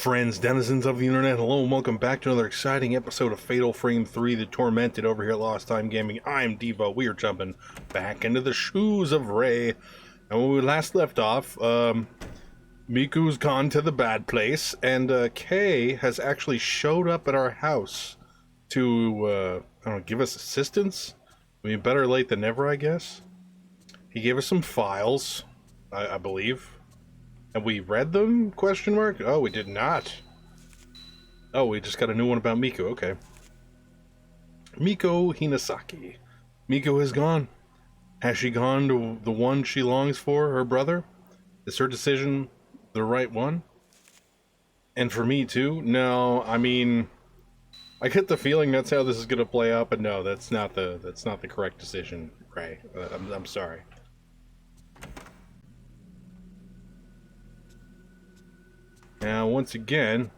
Friends, denizens of the internet, hello and welcome back to another exciting episode of Fatal Frame 3, The Tormented, over here at Lost Time Gaming. I'm Devo. We are jumping back into the shoes of Ray. And when we last left off, Miku's gone to the bad place, and Kay has actually showed up at our house to, I don't know, give us assistance? I mean, better late than never, I guess. He gave us some files, I believe. Have we read them? Question mark? Oh, we did not. Oh, we just got a new one about Miku. Okay. Miko Hinasaki. Miko is gone. Has she gone to the one she longs for, her brother? Is her decision the right one? And for me too? No, I mean, I get the feeling that's how this is going to play out, but no, that's not the correct decision, Ray. I'm sorry. Now, once again,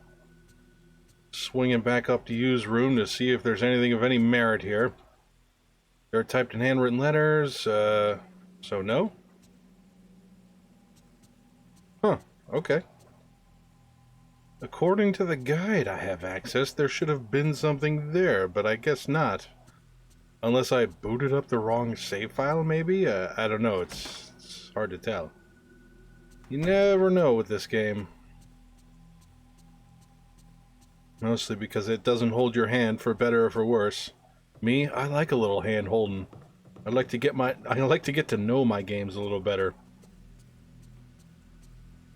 swinging back up to Yu's room to see if there's anything of any merit here. There are typed in handwritten letters, so no? Huh, okay. According to the guide I have access, there should have been something there, but I guess not. Unless I booted up the wrong save file, maybe? I don't know, it's hard to tell. You never know with this game. Mostly because it doesn't hold your hand, for better or for worse. Me, I like a little hand holding. I like to get to know my games a little better.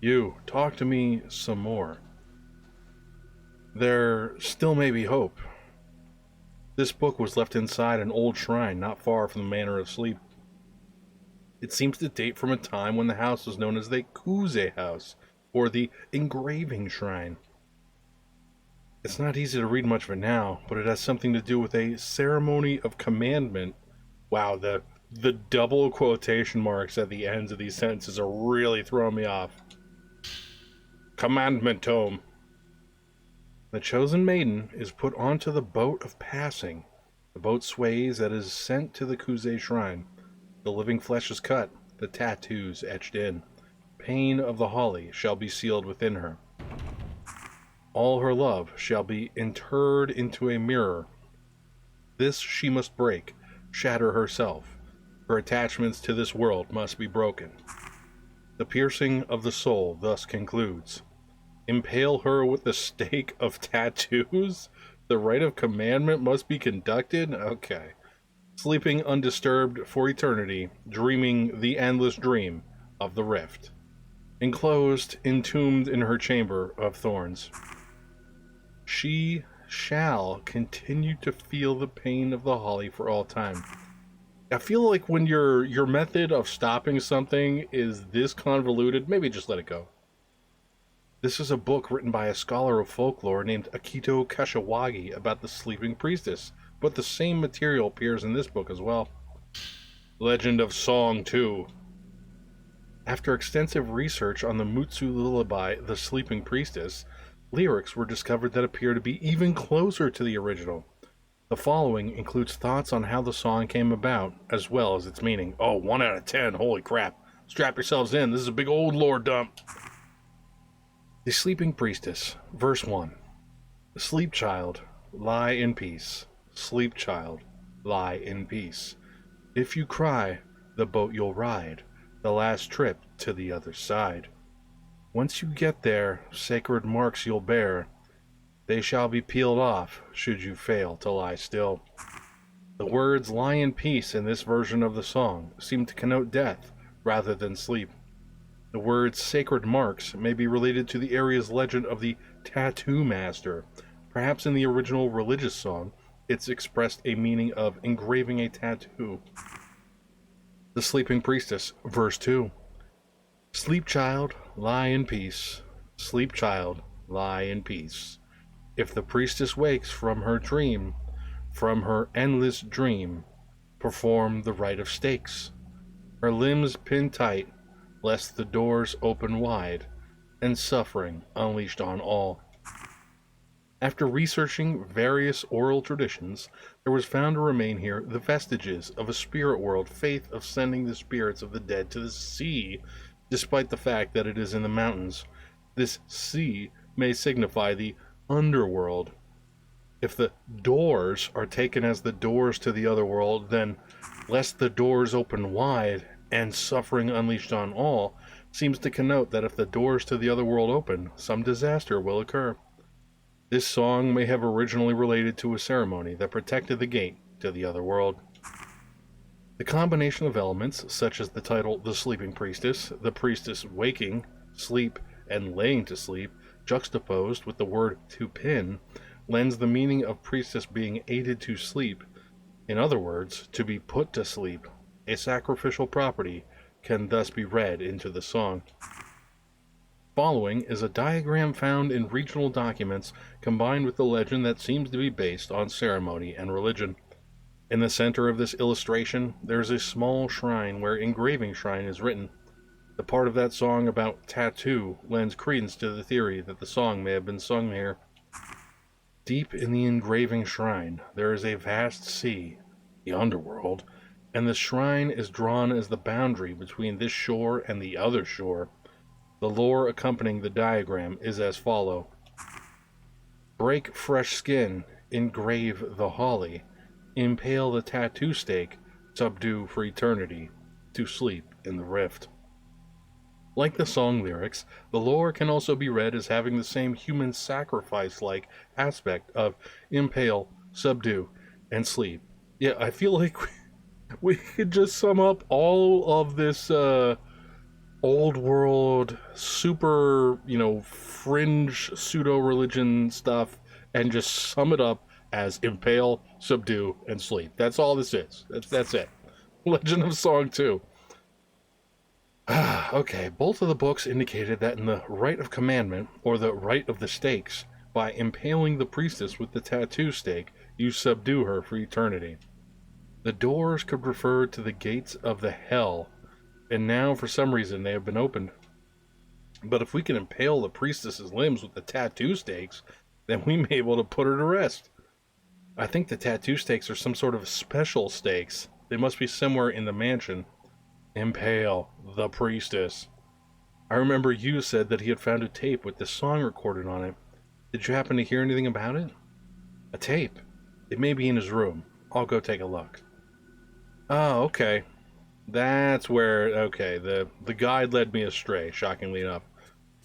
You, talk to me some more. There still may be hope. This book was left inside an old shrine not far from the Manor of Sleep. It seems to date from a time when the house was known as the Kuze House, or the Engraving Shrine. It's not easy to read much of it now, but it has something to do with a ceremony of commandment. Wow, the double quotation marks at the ends of these sentences are really throwing me off. Commandment tome. The chosen maiden is put onto the boat of passing. The boat sways that is sent to the Kuze shrine. The living flesh is cut, the tattoos etched in. Pain of the holly shall be sealed within her. All her love shall be interred into a mirror. This she must break, shatter herself. Her attachments to this world must be broken. The piercing of the soul thus concludes. Impale her with the stake of tattoos? The rite of commandment must be conducted? Okay. Sleeping undisturbed for eternity, dreaming the endless dream of the rift. Enclosed, entombed in her chamber of thorns. She shall continue to feel the pain of the holly for all time. I feel like when your method of stopping something is this convoluted, maybe just let it go. This is a book written by a scholar of folklore named Akito Kashiwagi about the sleeping priestess, but the same material appears in this book as well. Legend of Song 2. After extensive research on the Mutsu Lullaby, The Sleeping Priestess, lyrics were discovered that appear to be even closer to the original. The following includes thoughts on how the song came about, as well as its meaning. Oh, 1 out of 10, holy crap. Strap yourselves in, this is a big old lore dump. The Sleeping Priestess, verse 1. Sleep, child, lie in peace. Sleep, child, lie in peace. If you cry, the boat you'll ride, the last trip to the other side. Once you get there, sacred marks you'll bear. They shall be peeled off, should you fail to lie still. The words lie in peace in this version of the song seem to connote death rather than sleep. The words sacred marks may be related to the area's legend of the tattoo master. Perhaps in the original religious song, it's expressed a meaning of engraving a tattoo. The Sleeping Priestess, verse 2. Sleep, child, lie in peace. Sleep, child, lie in peace. If the priestess wakes from her dream, from her endless dream, perform the rite of stakes. Her limbs pinned tight, lest the doors open wide, and suffering unleashed on all. After researching various oral traditions, there was found to remain here the vestiges of a spirit world faith of sending the spirits of the dead to the sea, despite the fact that it is in the mountains. This sea may signify the underworld. If the doors are taken as the doors to the other world, then lest the doors open wide and suffering unleashed on all seems to connote that if the doors to the other world open, some disaster will occur. This song may have originally related to a ceremony that protected the gate to the other world. The combination of elements, such as the title The Sleeping Priestess, the priestess waking, sleep, and laying to sleep, juxtaposed with the word to pin, lends the meaning of priestess being aided to sleep. In other words, to be put to sleep. A sacrificial property can thus be read into the song. Following is a diagram found in regional documents combined with the legend that seems to be based on ceremony and religion. In the center of this illustration, there is a small shrine where engraving shrine is written. The part of that song about tattoo lends credence to the theory that the song may have been sung here. Deep in the engraving shrine, there is a vast sea, the underworld, and the shrine is drawn as the boundary between this shore and the other shore. The lore accompanying the diagram is as follows. Break fresh skin, engrave the holly, impale the tattoo stake, subdue for eternity, to sleep in the rift. Like the song lyrics, the lore can also be read as having the same human sacrifice-like aspect of impale, subdue, and sleep. Yeah, I feel like we could just sum up all of this old world, super, fringe pseudo-religion stuff and just sum it up as impale, subdue, and sleep. That's all this is. That's it. Legend of Song 2. Okay, both of the books indicated that in the Rite of Commandment, or the Rite of the Stakes, by impaling the priestess with the tattoo stake, you subdue her for eternity. The doors could refer to the gates of the hell, and now for some reason they have been opened. But if we can impale the priestess's limbs with the tattoo stakes, then we may be able to put her to rest. I think the tattoo stakes are some sort of special stakes. They must be somewhere in the mansion. Impale the priestess. I remember you said that he had found a tape with this song recorded on it. Did you happen to hear anything about it? A tape? It may be in his room. I'll go take a look. Oh, okay. That's where, okay, the guide led me astray, shockingly enough.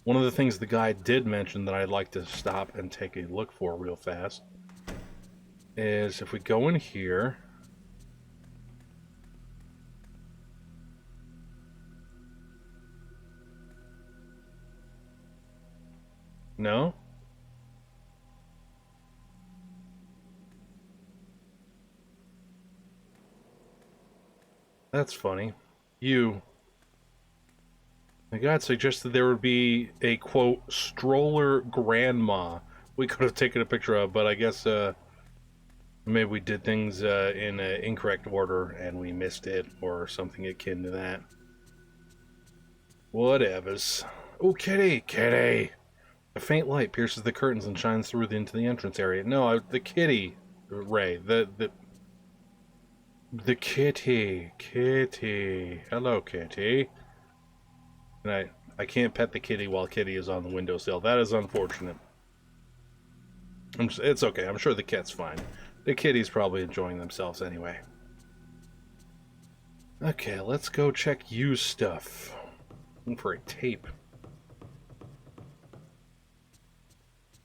One of the things the guide did mention that I'd like to stop and take a look for real fast is if we go in here. No? That's funny. The guide suggested there would be a, quote, stroller grandma we could have taken a picture of, but I guess, maybe we did things, in an incorrect order and we missed it, or something akin to that. Whatevers. Oh, kitty! Kitty! A faint light pierces the curtains and shines through into the entrance area. No, the kitty, Ray. The kitty. Kitty. Hello, kitty. And I can't pet the kitty while Kitty is on the windowsill. That is unfortunate. It's okay. I'm sure the cat's fine. The kitty's probably enjoying themselves anyway. Okay, let's go check used stuff. Looking for a tape.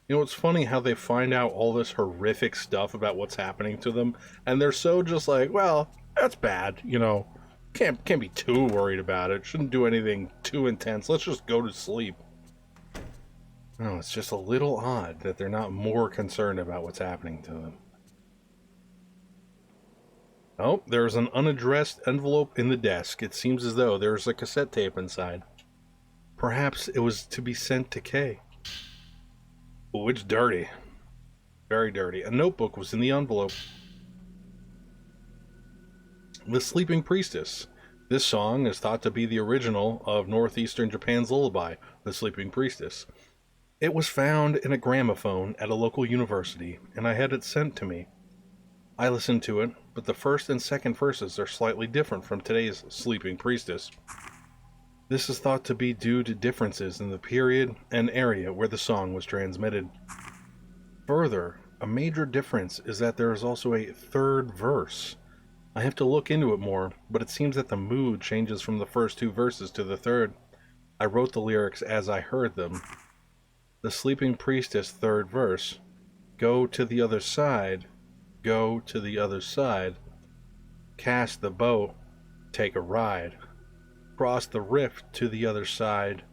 You know, it's funny how they find out all this horrific stuff about what's happening to them, and they're so just like, well, that's bad, Can't be too worried about it. Shouldn't do anything too intense. Let's just go to sleep. No, it's just a little odd that they're not more concerned about what's happening to them. Oh, there's an unaddressed envelope in the desk. It seems as though there's a cassette tape inside. Perhaps it was to be sent to Kay. Oh, it's dirty. Very dirty. A notebook was in the envelope. The Sleeping Priestess. This song is thought to be the original of northeastern Japan's Lullaby, The Sleeping Priestess. It was found in a gramophone at a local university, and I had it sent to me. I listened to it, but the first and second verses are slightly different from today's Sleeping Priestess. This is thought to be due to differences in the period and area where the song was transmitted. Further, a major difference is that there is also a third verse. I have to look into it more, but it seems that the mood changes from the first two verses to the third. I wrote the lyrics as I heard them. The Sleeping Priestess third verse. Go to the other side, go to the other side. Cast the boat, take a ride. Cross the rift to the other side,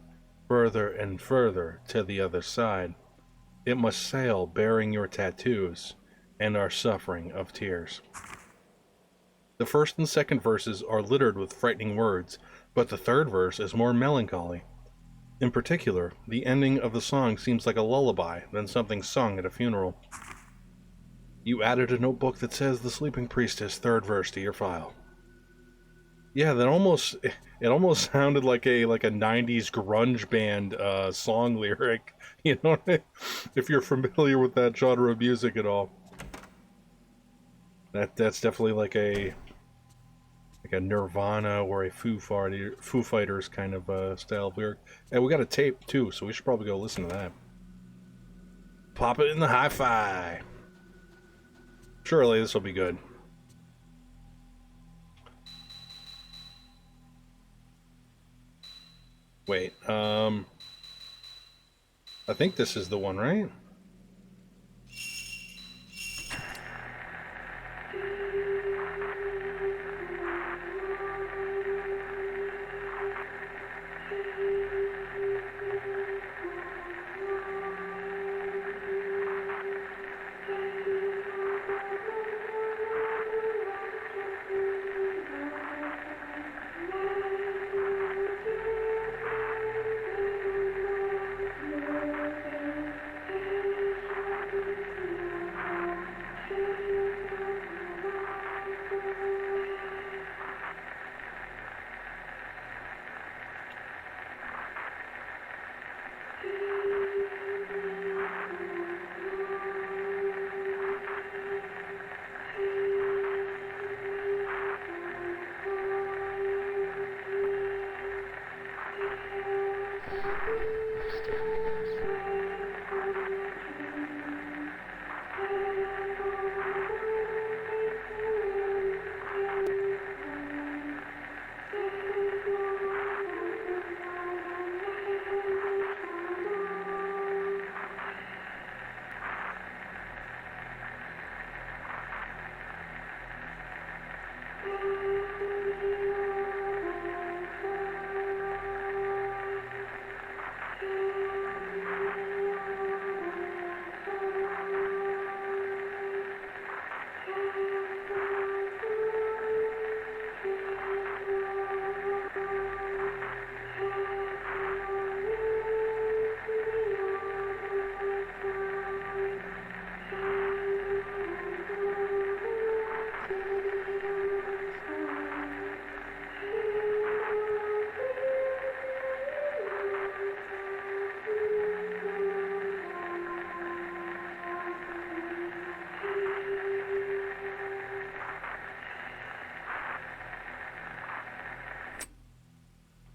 further and further to the other side. It must sail bearing your tattoos and our suffering of tears. The first and second verses are littered with frightening words, but the third verse is more melancholy. In particular, the ending of the song seems like a lullaby than something sung at a funeral. You added a notebook that says The Sleeping Priestess third verse to your file. Yeah, it almost sounded like a 90s grunge band song lyric. You know, if you're familiar with that genre of music at all. That's definitely like a Nirvana or a Foo Fighters kind of style of lyric. And we got a tape too, so we should probably go listen to that. Pop it in the hi-fi. Surely this will be good. Wait, I think this is the one, right?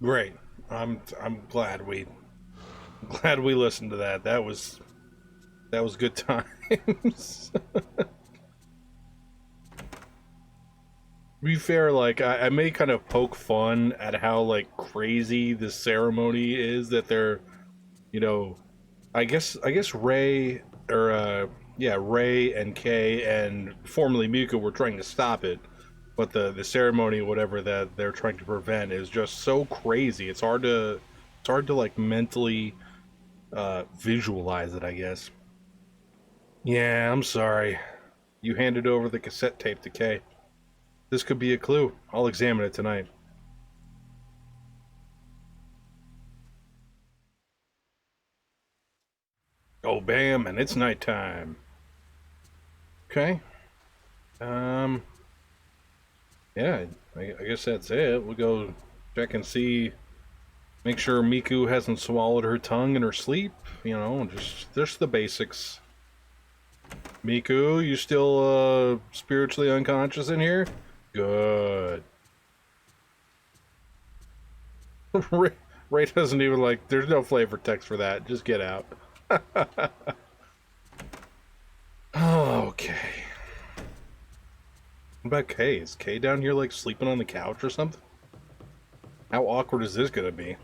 Great. I'm glad we listened to that. That was good times. To be fair, like I may kind of poke fun at how like crazy this ceremony is that they're, you know, I guess Ray or Ray and Kay and formerly Miko were trying to stop it, but the ceremony, whatever that they're trying to prevent, is just so crazy. It's hard to like mentally visualize it, I guess. Yeah, I'm sorry. You handed over the cassette tape to Kay. This could be a clue. I'll examine it tonight. Oh, bam, and it's nighttime. Okay. Yeah, I guess that's it. We'll go check and see, make sure Miku hasn't swallowed her tongue in her sleep. You know, just the basics. Miku, you still spiritually unconscious in here? Good. Ray, Ray doesn't even like, there's no flavor text for that. Just get out. Okay. What about Kay? Is Kay down here like sleeping on the couch or something? How awkward is this gonna be?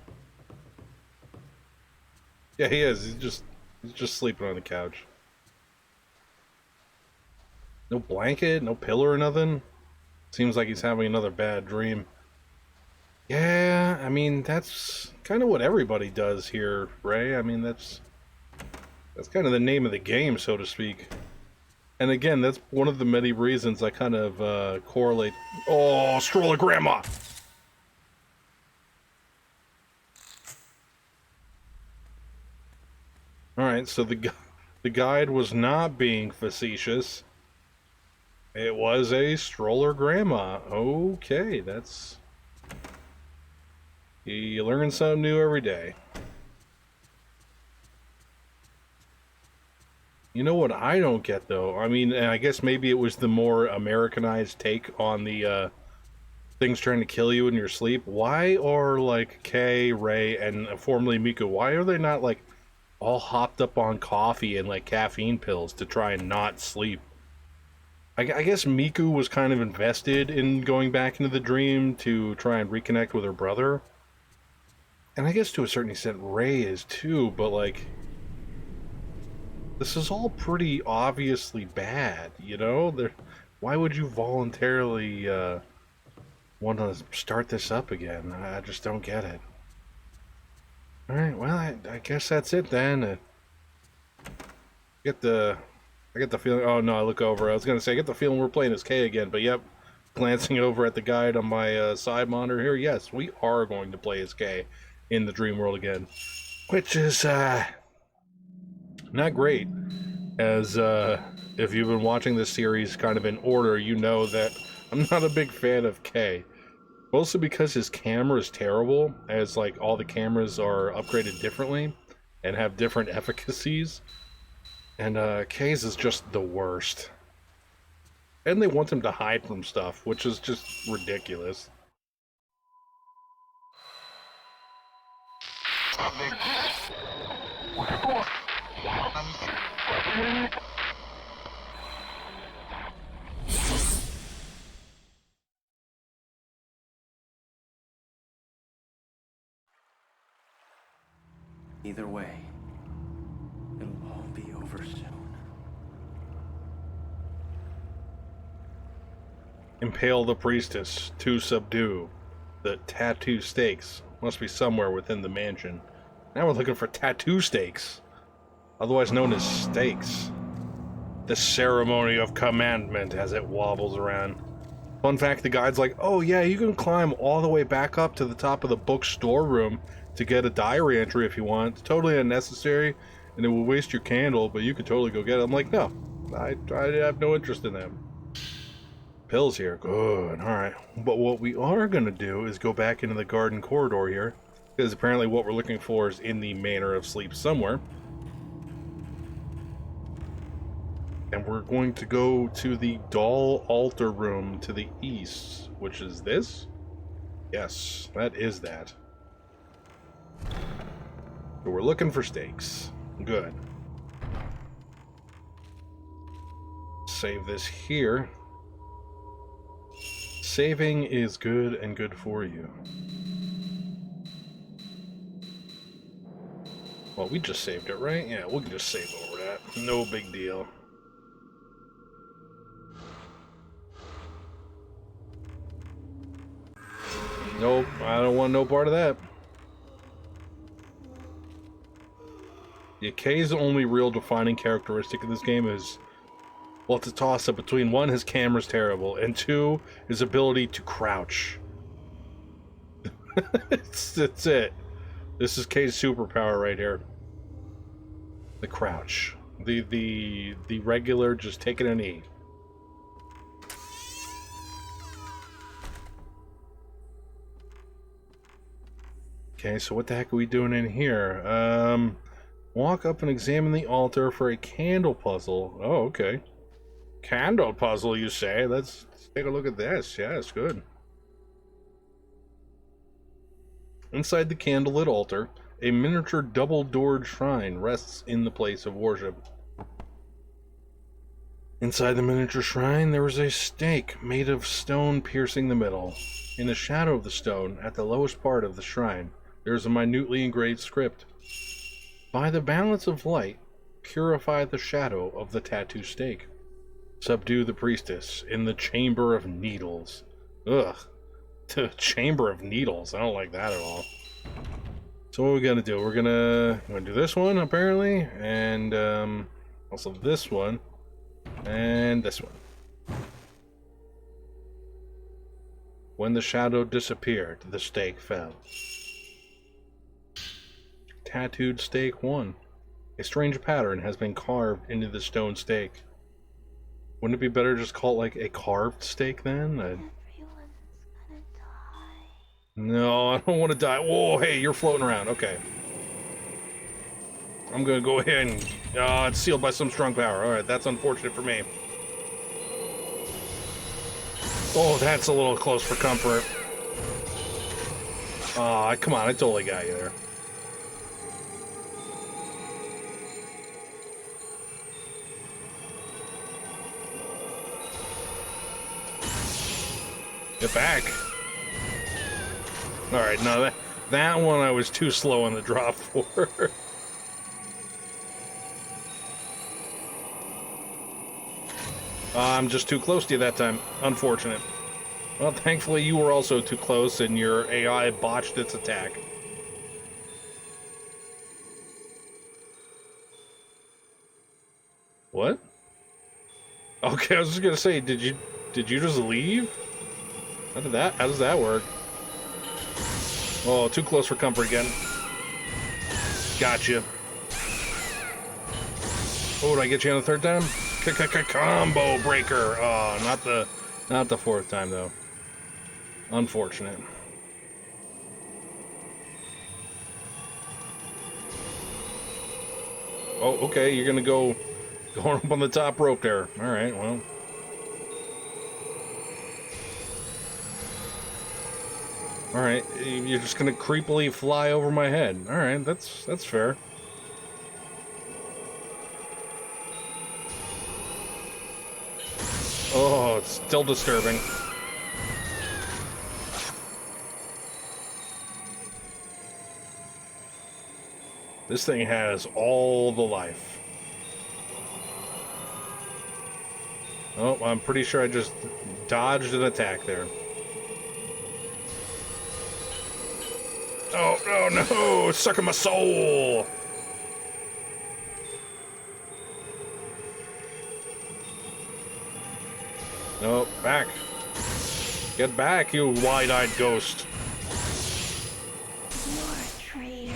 Yeah, he is. He's just sleeping on the couch. No blanket, no pillow or nothing. Seems like he's having another bad dream. Yeah, I mean, that's kind of what everybody does here, Ray. I mean, that's kind of the name of the game, so to speak. And again, that's one of the many reasons I kind of correlate. Oh, stroller grandma! Alright, so the guide was not being facetious. It was a stroller grandma. Okay, that's... You learn something new every day. You know what I don't get, though? I mean, and I guess maybe it was the more Americanized take on the things trying to kill you in your sleep. Why are, like, Kay, Ray, and formerly Miku, why are they not, like, all hopped up on coffee and, like, caffeine pills to try and not sleep? I guess Miku was kind of invested in going back into the dream to try and reconnect with her brother. And I guess to a certain extent Ray is too, but, like... This is all pretty obviously bad, you know? Why would you voluntarily want to start this up again? I just don't get it. Alright, well, I guess that's it then. I get the feeling... Oh, no, I look over. I was going to say, I get the feeling we're playing as K again, but yep. Glancing over at the guide on my side monitor here, yes, we are going to play as K in the dream world again. Which is, not great, as if you've been watching this series kind of in order, you know that I'm not a big fan of Kay. Mostly because his camera is terrible, as like all the cameras are upgraded differently and have different efficacies. And Kay's is just the worst. And they want him to hide from stuff, which is just ridiculous. Either way, it'll all be over soon. Impale the priestess to subdue. The tattoo stakes must be somewhere within the mansion. Now we're looking for tattoo stakes, otherwise known as stakes. The ceremony of commandment as it wobbles around. Fun fact, the guide's like, oh yeah, you can climb all the way back up to the top of the book storeroom to get a diary entry if you want. It's totally unnecessary, and it will waste your candle, but you could totally go get it. I'm like, no, I have no interest in them. Pills here, good, alright. But what we are going to do is go back into the garden corridor here, because apparently what we're looking for is in the Manor of Sleep somewhere. And we're going to go to the doll altar room to the east, which is this? Yes, that is that. So we're looking for stakes. Good. Save this here. Saving is good and good for you. Well, we just saved it, right? Yeah, we'll just save over that. No big deal. Nope, I don't want no part of that. The K's only real defining characteristic in this game is, well, it's a toss-up between, one, his camera's terrible, and two, his ability to crouch. That's it. This is K's superpower right here. The crouch. The regular just taking a knee. Okay, so what the heck are we doing in here? Walk up and examine the altar for a candle puzzle. Oh, okay. Candle puzzle, you say? Let's take a look at this. Yeah, it's good. Inside the candlelit altar, a miniature double-doored shrine rests in the place of worship. Inside the miniature shrine, there is a stake made of stone piercing the middle. In the shadow of the stone, at the lowest part of the shrine, there is a minutely engraved script. By the balance of light, purify the shadow of the tattoo stake. Subdue the priestess in the chamber of needles. Ugh. The chamber of needles. I don't like that at all. So what are we gonna do? We're gonna do this one, apparently, and also this one, and this one. When the shadow disappeared, the stake fell. Tattooed stake 1. A strange pattern has been carved into the stone stake. Wouldn't it be better to just call it like a carved stake then? Everyone's gonna die. No, I don't want to die. Whoa, hey, you're floating around. Okay. I'm gonna go ahead and... it's sealed by some strong power. Alright, that's unfortunate for me. Oh, that's a little close for comfort. Aw, come on, I totally got you there. Get back. Alright, no, that one I was too slow on the drop for. I'm just too close to you that time. Unfortunate. Well, thankfully you were also too close and your AI botched its attack. What? Okay, I was just gonna say, did you just leave? How does that work? Oh, too close for comfort again. Gotcha. Oh, did I get you on the third time? Combo breaker. Oh, not the fourth time though. Unfortunate. Oh, okay, you're gonna go going up on the top rope there. All right, well. All right, you're just gonna creepily fly over my head. All right, that's fair. Oh, it's still disturbing. This thing has all the life. Oh, I'm pretty sure I just dodged an attack there. Oh, no! It's sucking my soul! No, back. Get back, you wide-eyed ghost. You're a traitor,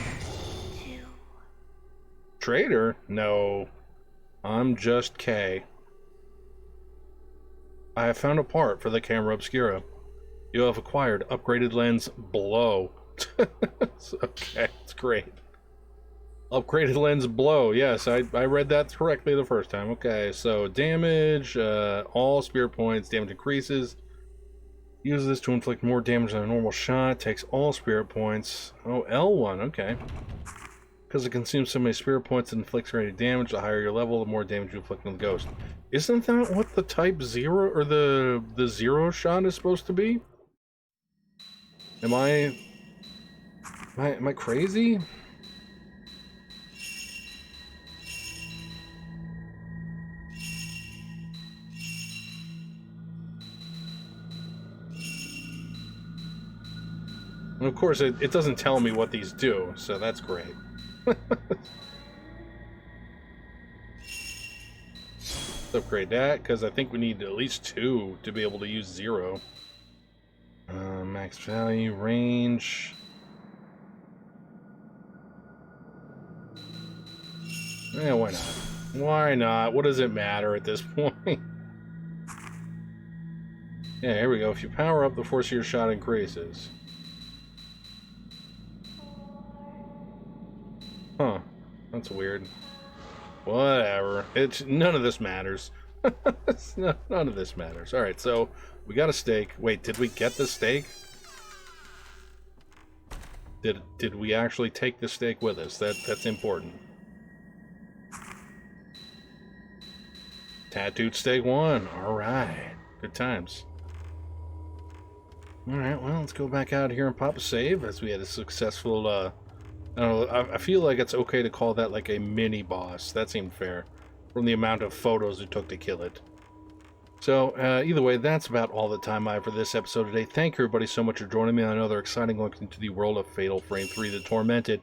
too. Traitor? No. I'm just Kay. I have found a part for the camera obscura. You have acquired upgraded lens blow. Okay, it's great. Upgraded lens blow. Yes, I read that correctly the first time. Okay, so damage, all spirit points, damage increases. Use this to inflict more damage than a normal shot. Takes all spirit points. Oh, L1, okay. Because it consumes so many spirit points and inflicts greater damage, the higher your level, the more damage you inflict on the ghost. Isn't that what the type 0 or the 0 shot is supposed to be? Am I crazy? And of course, it doesn't tell me what these do, so that's great. Let's upgrade that, because I think we need at least 2 to be able to use 0. Max value, range. Yeah, why not? Why not? What does it matter at this point? Yeah, here we go. If you power up, the force of your shot increases. Huh. That's weird. Whatever. None of this matters. None of this matters. Alright, so we got a stake. Wait, did we get the stake? Did we actually take the stake with us? That's important. Tattooed stake 1. Alright. Good times. Alright, well, let's go back out here and pop a save as we had a successful, I don't know, I feel like it's okay to call that like a mini-boss. That seemed fair, from the amount of photos it took to kill it. So, either way, that's about all the time I have for this episode today. Thank you, everybody, so much for joining me on another exciting look into the world of Fatal Frame 3, The Tormented.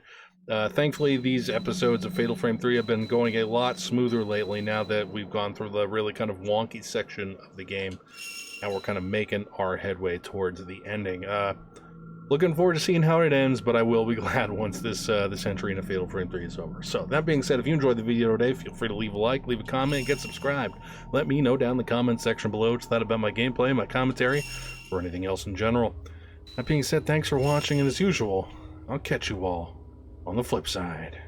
Thankfully, these episodes of Fatal Frame 3 have been going a lot smoother lately now that we've gone through the really kind of wonky section of the game, and we're kind of making our headway towards the ending. Looking forward to seeing how it ends, but I will be glad once this entry into Fatal Frame 3 is over. So, that being said, if you enjoyed the video today, feel free to leave a like, leave a comment, and get subscribed. Let me know down in the comment section below what you thought about my gameplay, my commentary, or anything else in general. That being said, thanks for watching, and as usual, I'll catch you all on the flip side.